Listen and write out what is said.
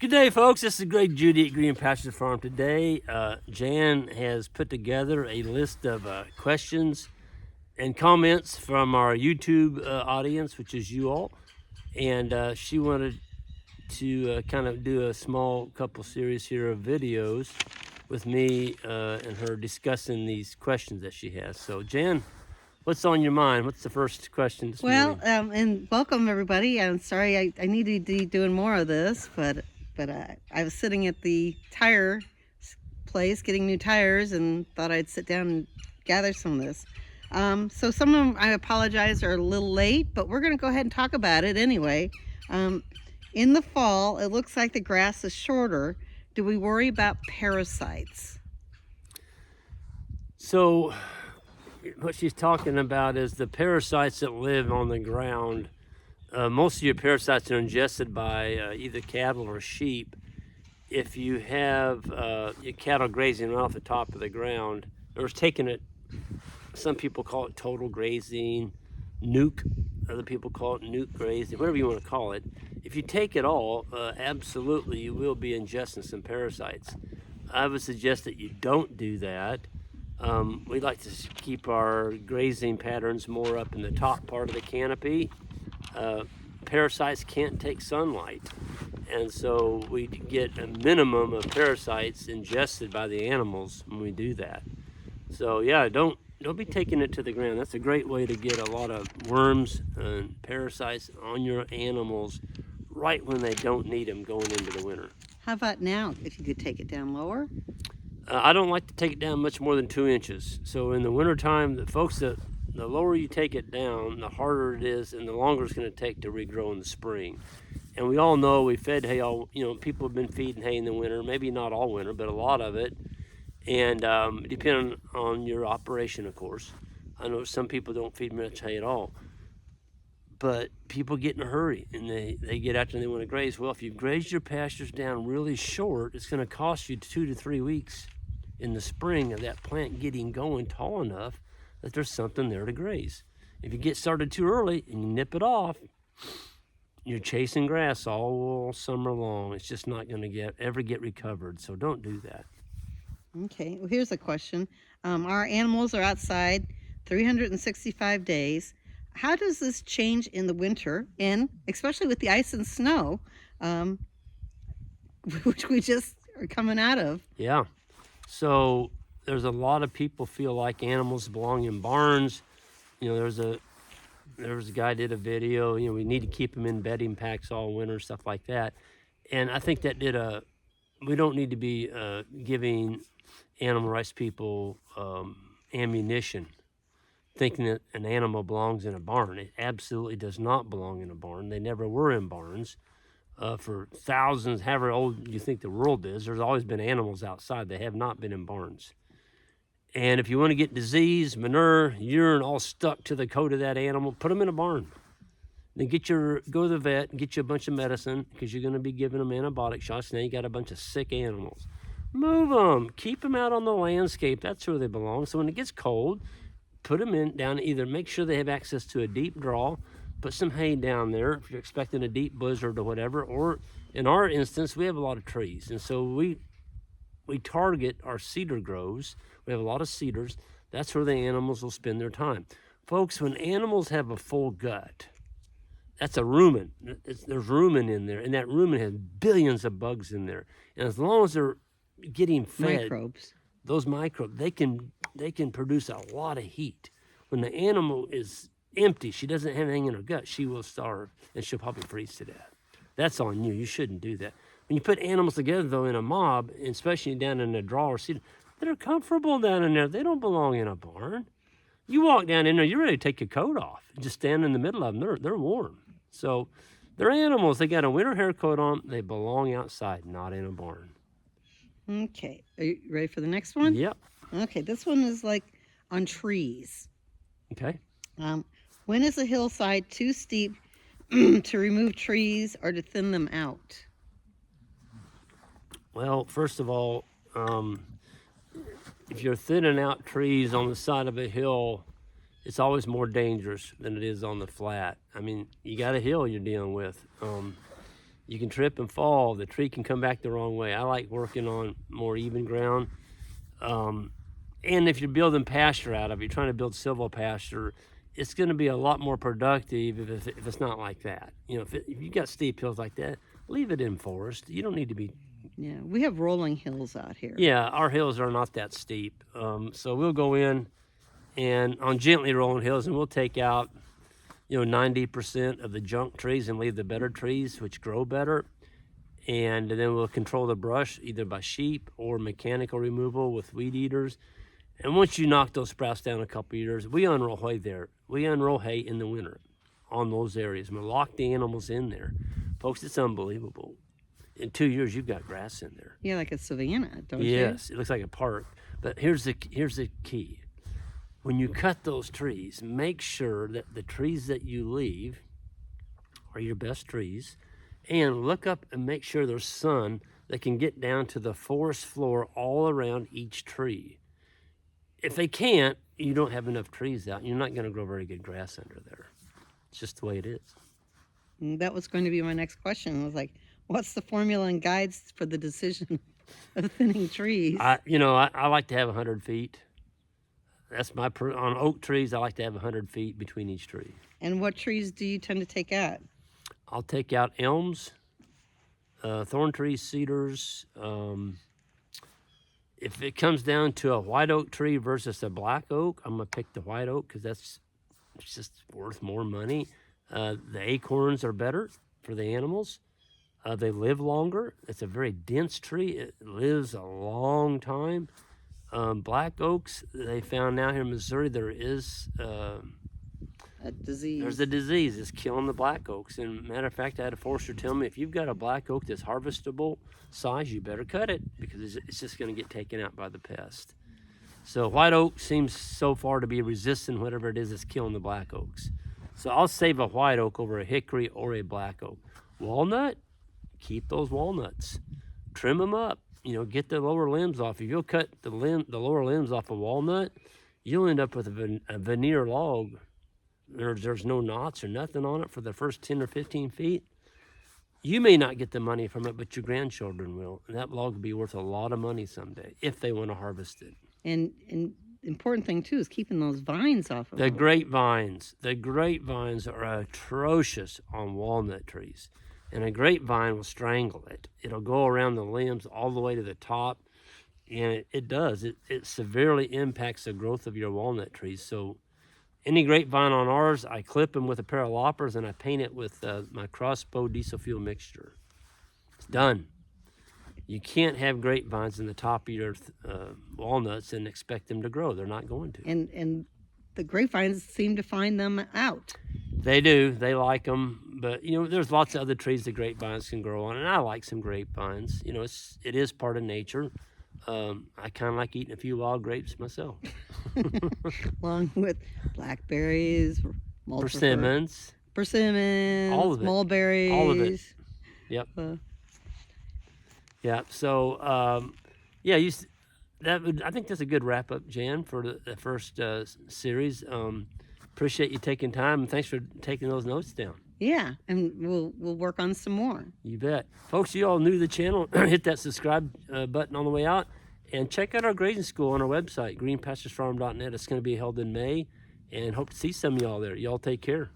Good day, folks. This is Greg Judy at Green Pastures Farm. Today, Jan has put together a list of questions and comments from our YouTube audience, which is you all. And she wanted to kind of do a small couple series here of videos with me and her discussing these questions that she has. So, Jan, what's on your mind? What's the first question this morning? And welcome everybody. I'm sorry I need to be doing more of this, but I was sitting at the tire place getting new tires and thought I'd sit down and gather some of this. So some of them, I apologize, are a little late, but we're going to go ahead and talk about it anyway. In the fall, it looks like the grass is shorter. Do we worry about parasites? So what she's talking about is the parasites that live on the ground. Most of your parasites are ingested by either cattle or sheep. If you have your cattle grazing right off the top of the ground, or taking it, some people call it total grazing, nuke, other people call it nuke grazing, whatever you want to call it. If you take it all, absolutely you will be ingesting some parasites. I would suggest that you don't do that. We like to keep our grazing patterns more up in the top part of the canopy. Parasites can't take sunlight, and so we get a minimum of parasites ingested by the animals when we do that. So yeah, don't be taking it to the ground. That's a great way to get a lot of worms and parasites on your animals right when they don't need them going into the winter. How about now, if you could take it down lower? I don't like to take it down much more than 2 inches. So in the wintertime, the lower you take it down, the harder it is and the longer it's going to take to regrow in the spring. And we all know we fed hay all, people have been feeding hay in the winter, maybe not all winter, but a lot of it. And depending on your operation, of course. I know some people don't feed much hay at all. But people get in a hurry and they get out and they want to graze. Well, if you graze your pastures down really short, it's going to cost you 2 to 3 weeks in the spring of that plant getting going tall enough that there's something there to graze. If you get started too early and you nip it off, you're chasing grass all summer long. It's just not going to ever get recovered. So don't do that. Okay, well, here's a question. Our animals are outside 365 days. How does this change in the winter, and especially with the ice and snow, which we just are coming out of? Yeah. So there's a lot of people feel like animals belong in barns. There was a guy did a video, we need to keep them in bedding packs all winter, stuff like that. And I think that we don't need to be giving animal rights people ammunition, thinking that an animal belongs in a barn. It absolutely does not belong in a barn. They never were in barns. For thousands, however old you think the world is, there's always been animals outside. They have not been in barns. And if you want to get disease, manure, urine all stuck to the coat of that animal, put them in a barn. Then go to the vet and get you a bunch of medicine because you're going to be giving them antibiotic shots. Now you got a bunch of sick animals. Move them. Keep them out on the landscape. That's where they belong. So when it gets cold, put them down. Either make sure they have access to a deep draw, put some hay down there if you're expecting a deep blizzard or whatever. Or in our instance, we have a lot of trees. And so we target our cedar groves. We have a lot of cedars. That's where the animals will spend their time. Folks, when animals have a full gut, that's a rumen. There's rumen in there, and that rumen has billions of bugs in there. And as long as they're getting fed, those microbes, they can produce a lot of heat. When the animal is empty, she doesn't have anything in her gut, she will starve, and she'll probably freeze to death. That's on you. You shouldn't do that. When you put animals together, though, in a mob, especially down in a draw or cedar, they're comfortable down in there. They don't belong in a barn. You walk down in there, you're ready to take your coat off. Just stand in the middle of them. They're warm. So they're animals. They got a winter hair coat on. They belong outside, not in a barn. Okay. Are you ready for the next one? Yep. Okay. This one is like on trees. Okay. When is a hillside too steep to remove trees or to thin them out? Well, first of all, if you're thinning out trees on the side of a hill, it's always more dangerous than it is on the flat. I mean, you got a hill you're dealing with. You can trip and fall. The tree can come back the wrong way. I like working on more even ground. And if you're building pasture out of it, you're trying to build silvopasture, it's going to be a lot more productive if it's not like that. You know, if you got steep hills like that, leave it in forest. You don't need to be. Yeah, we have rolling hills out here. Yeah, our hills are not that steep. So we'll go in and on gently rolling hills, and we'll take out, 90% of the junk trees and leave the better trees, which grow better. And then we'll control the brush either by sheep or mechanical removal with weed eaters. And once you knock those sprouts down a couple years, we unroll hay there. We unroll hay in the winter on those areas. And we lock the animals in there. Folks, it's unbelievable. In 2 years, you've got grass in there. Yeah, like a savanna, don't you? Yes, it looks like a park. But here's the key. When you cut those trees, make sure that the trees that you leave are your best trees. And look up and make sure there's sun that can get down to the forest floor all around each tree. If they can't, you don't have enough trees out. You're not going to grow very good grass under there. It's just the way it is. And that was going to be my next question. I was like, what's the formula and guides for the decision of thinning trees? I like to have 100 feet. That's on oak trees, I like to have 100 feet between each tree. And what trees do you tend to take out? I'll take out elms, thorn trees, cedars. If it comes down to a white oak tree versus a black oak, I'm gonna pick the white oak because it's just worth more money. The acorns are better for the animals. They live longer. It's a very dense tree. It lives a long time. Black oaks, they found now here in Missouri, there is A disease. there's a disease that's killing the black oaks. And matter of fact, I had a forester tell me, if you've got a black oak that's harvestable size, you better cut it because it's just going to get taken out by the pest. So white oak seems so far to be resistant whatever it is that's killing the black oaks. So I'll save a white oak over a hickory or a black oak. Walnut, keep those walnuts. Trim them up. Get the lower limbs off. If you'll cut the lower limbs off a walnut, you'll end up with a veneer log. There's no knots or nothing on it for the first 10 or 15 feet. You may not get the money from it, but your grandchildren will. And that log will be worth a lot of money someday if they want to harvest it. And important thing too is keeping those vines off of The them. grapevines are atrocious on walnut trees. And a grapevine will strangle it. It'll go around the limbs all the way to the top. And it does. It severely impacts the growth of your walnut trees. So any grapevine on ours, I clip them with a pair of loppers and I paint it with my crossbow diesel fuel mixture. It's done. You can't have grapevines in the top of your walnuts and expect them to grow. They're not going to. And the grapevines seem to find them out. They do. They like them. But, there's lots of other trees that grapevines can grow on. And I like some grapevines. It is part of nature. I kind of like eating a few wild grapes myself. Along with blackberries, Persimmons. All of it. mulberries. All of it. Yep. Yeah. So, I think that's a good wrap up, Jan, for the first series. Appreciate you taking time, and thanks for taking those notes down. Yeah, and we'll work on some more. You bet. Folks, you all new to the channel, hit that subscribe button on the way out, and check out our grazing school on our website, greenpasturesfarm.net. It's going to be held in May, and hope to see some of y'all there. Y'all take care.